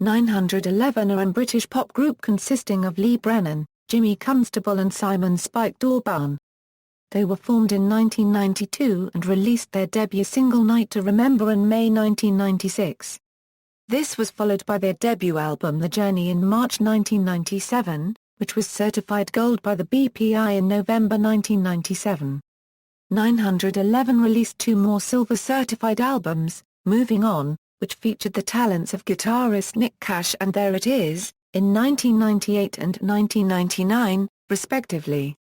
911 are a British pop group consisting of Lee Brennan, Jimmy Constable and Simon Dawbarn. They were formed in 1992 and released their debut single Night to Remember in May 1996. This was followed by their debut album The Journey in March 1997, which was certified gold by the BPI in November 1997. 911 released two more silver-certified albums, Moving On, which featured the talents of guitarist Nick Cash and There It Is, in 1998 and 1999, respectively.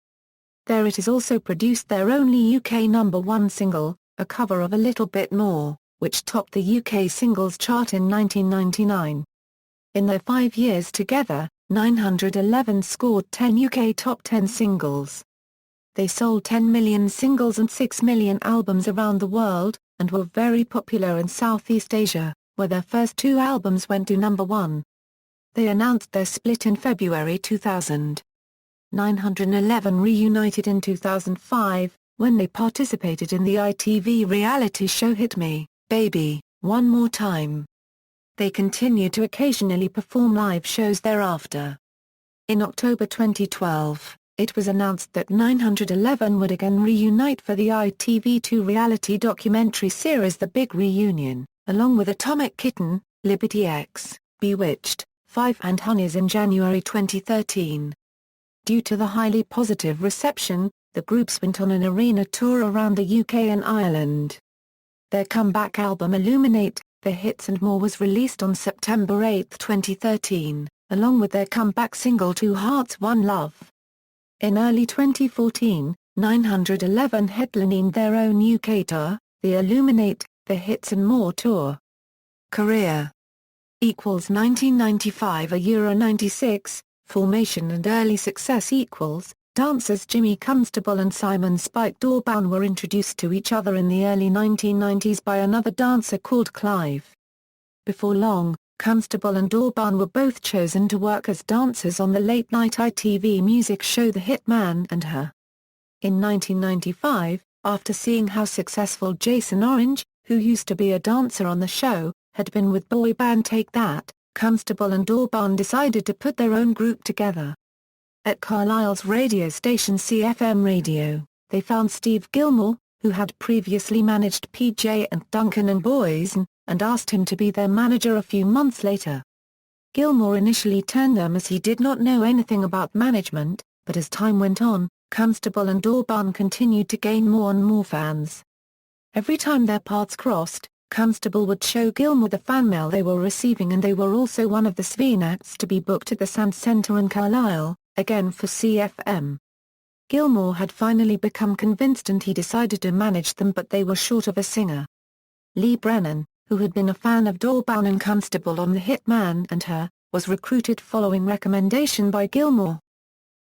There It Is also produced their only UK #1 single, a cover of A Little Bit More, which topped the UK singles chart in 1999. In their 5 years together, 911 scored 10 UK top 10 singles. They sold 10 million singles and 6 million albums around the world, and were very popular in Southeast Asia, where their first two albums went to #1. They announced their split in February 2000. 911 reunited in 2005, when they participated in the ITV reality show Hit Me, Baby, One More Time. They continued to occasionally perform live shows thereafter. In October 2012, it was announced that 911 would again reunite for the ITV2 reality documentary series The Big Reunion, along with Atomic Kitten, Liberty X, Bewitched, Five and Honeys in January 2013. Due to the highly positive reception, the groups went on an arena tour around the UK and Ireland. Their comeback album Illuminate, The Hits and More was released on September 8, 2013, along with their comeback single Two Hearts One Love. In early 2014, 911 headlined their own UK tour, the Illuminate, The Hits and More tour. Career equals 1995 a Euro 96, formation and early success equals, dancers Jimmy Constable and Simon Dawbarn were introduced to each other in the early 1990s by another dancer called Clive. Before long, Constable and Dawbarn were both chosen to work as dancers on the late-night ITV music show The Hitman and Her. In 1995, after seeing how successful Jason Orange, who used to be a dancer on the show, had been with boy band Take That, Constable and Dawbarn decided to put their own group together. At Carlisle's radio station CFM Radio, they found Steve Gilmore, who had previously managed PJ and Duncan and Boys, and asked him to be their manager a few months later. Gilmore initially turned them as he did not know anything about management, but as time went on, Constable and Dawbarn continued to gain more and more fans. Every time their paths crossed, Constable would show Gilmore the fan mail they were receiving, and they were also one of the swing acts to be booked at the Sand Centre in Carlisle, again for CFM. Gilmore had finally become convinced and he decided to manage them, but they were short of a singer. Lee Brennan, who had been a fan of Dawbarn and Constable on The Hitman and Her, was recruited following recommendation by Gilmore.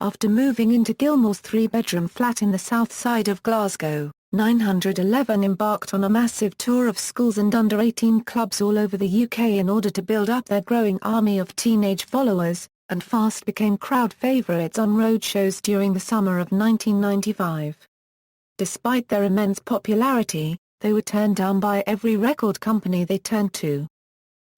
After moving into Gilmore's three-bedroom flat in the south side of Glasgow, 911 embarked on a massive tour of schools and under-18 clubs all over the UK in order to build up their growing army of teenage followers, and fast became crowd favourites on road shows during the summer of 1995. Despite their immense popularity, they were turned down by every record company they turned to.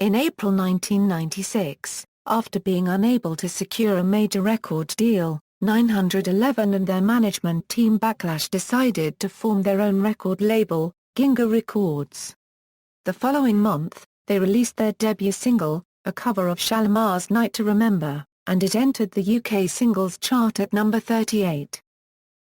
In April 1996, after being unable to secure a major record deal, 911 and their management team Backlash decided to form their own record label, Ginga Records. The following month, they released their debut single, a cover of Shalimar's Night to Remember, and it entered the UK singles chart at number 38.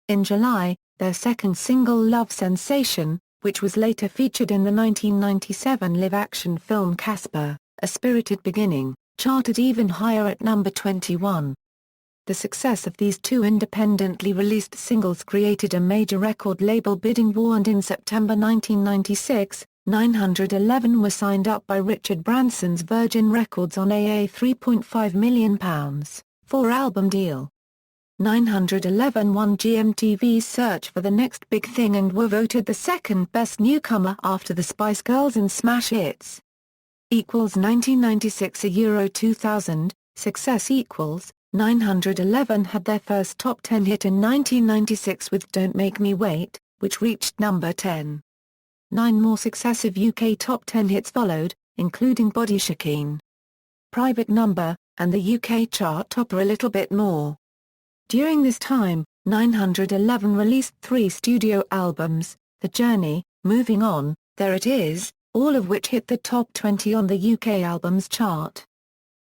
In July, their second single Love Sensation, which was later featured in the 1997 live-action film Casper, A Spirited Beginning, charted even higher at number 21. The success of these two independently released singles created a major record label bidding war, and in September 1996, 911 were signed up by Richard Branson's Virgin Records on a £3.5 million, 4-album deal. 911 won GMTV's search for the next big thing and were voted the second best newcomer after the Spice Girls and Smash Hits. Equals 1996 a Euro 2000, success equals, 911 had their first top 10 hit in 1996 with Don't Make Me Wait, which reached number 10. 9 more successive UK top 10 hits followed, including Body Shakin'. Private Number, and the UK chart topper A Little Bit More. During this time, 911 released 3 studio albums, The Journey, Moving On, There It Is, all of which hit the top 20 on the UK albums chart.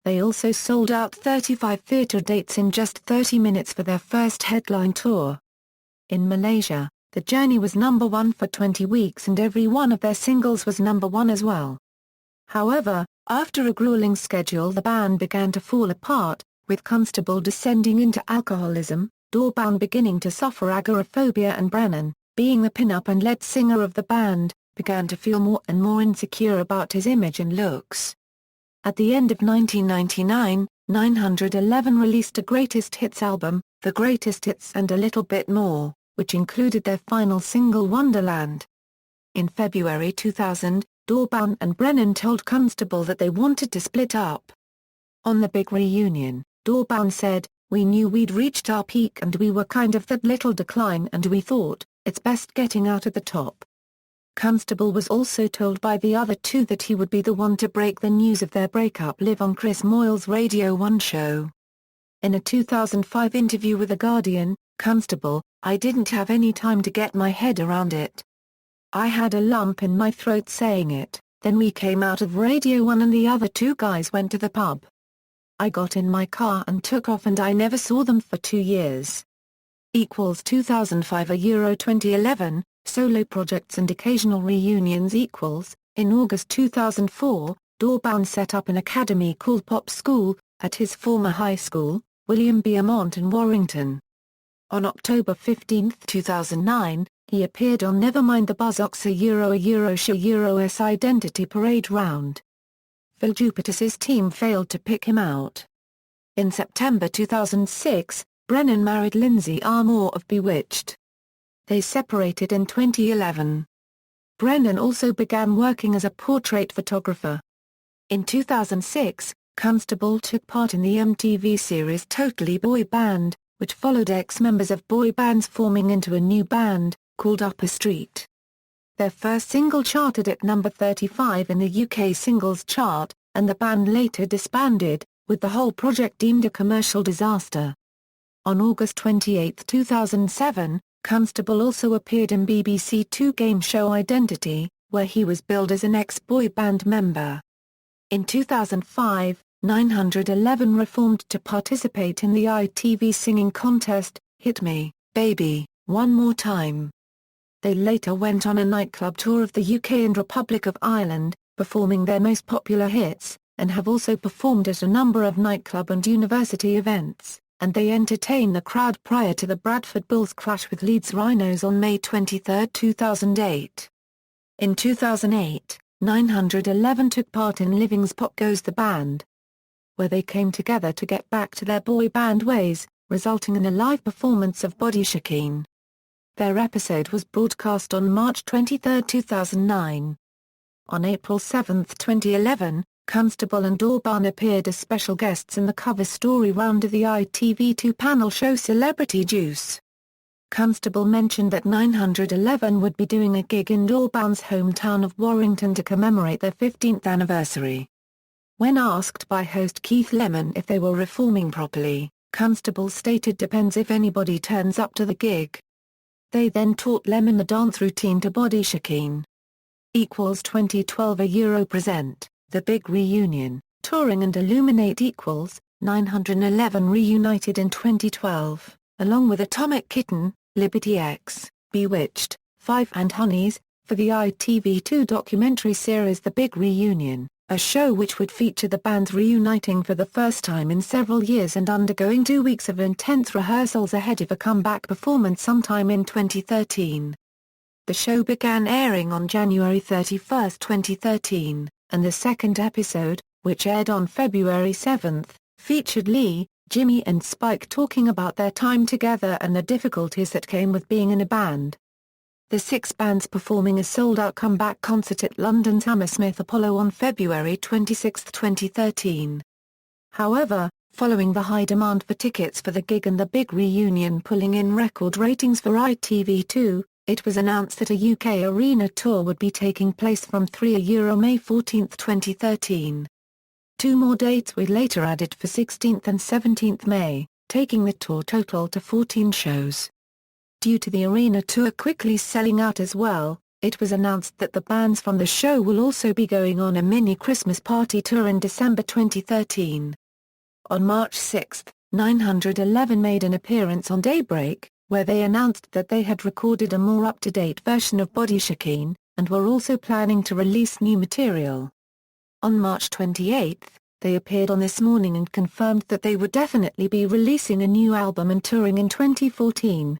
They also sold out 35 theatre dates in just 30 minutes for their first headline tour. In Malaysia, The Journey was number 1 for 20 weeks and every one of their singles was number 1 as well. However, after a grueling schedule the band began to fall apart, with Constable descending into alcoholism, Dawbarn beginning to suffer agoraphobia and Brennan, being the pin-up and lead singer of the band, began to feel more and more insecure about his image and looks. At the end of 1999, 911 released a greatest hits album, The Greatest Hits and A Little Bit More, which included their final single Wonderland. In February 2000, Dawbarn and Brennan told Constable that they wanted to split up. On the big reunion, Dawbarn said, "We knew we'd reached our peak and we were kind of that little decline and we thought, it's best getting out at the top." Constable was also told by the other two that he would be the one to break the news of their breakup live on Chris Moyle's Radio 1 show. In a 2005 interview with The Guardian, Constable, "I didn't have any time to get my head around it. I had a lump in my throat saying it, then we came out of Radio 1 and the other two guys went to the pub. I got in my car and took off and I never saw them for 2 years." 2005 Euro 2011, solo projects and occasional reunions In August 2004, Dawbarn set up an academy called Pop School, at his former high school, William Beaumont in Warrington. On October 15, 2009, he appeared on Nevermind the Buzzcocks a Euro's Identity Parade round. Phil Jupitus's team failed to pick him out. In September 2006, Brennan married Lindsay Armour of Bewitched. They separated in 2011. Brennan also began working as a portrait photographer. In 2006, Constable took part in the MTV series Totally Boy Band, which followed ex-members of boy bands forming into a new band, called Upper Street. Their first single charted at number 35 in the UK singles chart, and the band later disbanded, with the whole project deemed a commercial disaster. On August 28, 2007, Constable also appeared in BBC Two game show Identity, where he was billed as an ex-boy band member. In 2005, 911 reformed to participate in the ITV singing contest, Hit Me, Baby, One More Time. They later went on a nightclub tour of the UK and Republic of Ireland, performing their most popular hits, and have also performed at a number of nightclub and university events, and they entertained the crowd prior to the Bradford Bulls clash with Leeds Rhinos on May 23, 2008. In 2008, 911 took part in Living's Pop Goes the Band, where they came together to get back to their boy band ways, resulting in a live performance of Body Shakin'. Their episode was broadcast on March 23, 2009. On April 7, 2011, Constable and Dawbarn appeared as special guests in the cover story round of the ITV2 panel show Celebrity Juice. Constable mentioned that 911 would be doing a gig in Dawbarn's hometown of Warrington to commemorate their 15th anniversary. When asked by host Keith Lemon if they were reforming properly, Constable stated depends if anybody turns up to the gig. They then taught Lemon the dance routine to Body Shakin'. 2012 A Euro present, The Big Reunion, Touring and Illuminate 911 reunited in 2012, along with Atomic Kitten, Liberty X, Bewitched, Five and Honeys, for the ITV2 documentary series The Big Reunion, a show which would feature the bands reuniting for the first time in several years and undergoing 2 weeks of intense rehearsals ahead of a comeback performance sometime in 2013. The show began airing on January 31, 2013, and the second episode, which aired on February 7, featured Lee, Jimmy and Spike talking about their time together and the difficulties that came with being in a band. The 6 bands performing a sold-out comeback concert at London's Hammersmith Apollo on February 26, 2013. However, following the high demand for tickets for the gig and the Big Reunion pulling in record ratings for ITV2, it was announced that a UK arena tour would be taking place from May 14, 2013. Two more dates were later added for 16th and 17th May, taking the tour total to 14 shows. Due to the arena tour quickly selling out as well, it was announced that the bands from the show will also be going on a mini Christmas party tour in December 2013. On March 6, 911 made an appearance on Daybreak, where they announced that they had recorded a more up-to-date version of Body Shakin', and were also planning to release new material. On March 28, they appeared on This Morning and confirmed that they would definitely be releasing a new album and touring in 2014.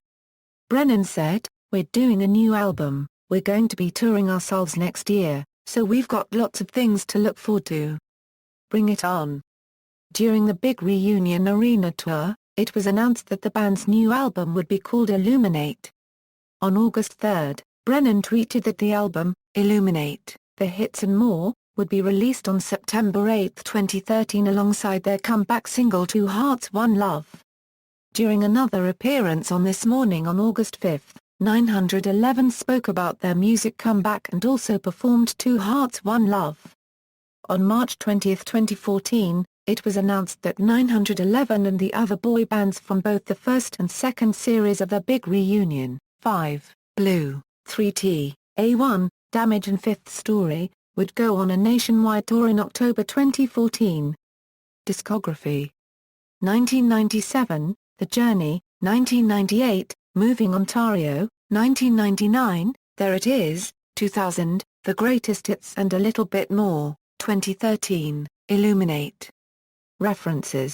Brennan said, "We're doing a new album, we're going to be touring ourselves next year, so we've got lots of things to look forward to. Bring it on." During the big reunion arena tour, it was announced that the band's new album would be called Illuminate. On August 3, Brennan tweeted that the album, Illuminate, The Hits and More, would be released on September 8, 2013 alongside their comeback single Two Hearts One Love. During another appearance on This Morning on August 5, 911 spoke about their music comeback and also performed Two Hearts One Love. On March 20, 2014, it was announced that 911 and the other boy bands from both the first and second series of their big reunion, 5, Blue, 3T, A1, Damage and Fifth Story, would go on a nationwide tour in October 2014. Discography: 1997, The Journey, 1998, Moving Ontario, 1999, There It Is, 2000, The Greatest Hits and a Little Bit More, 2013, Illuminate. References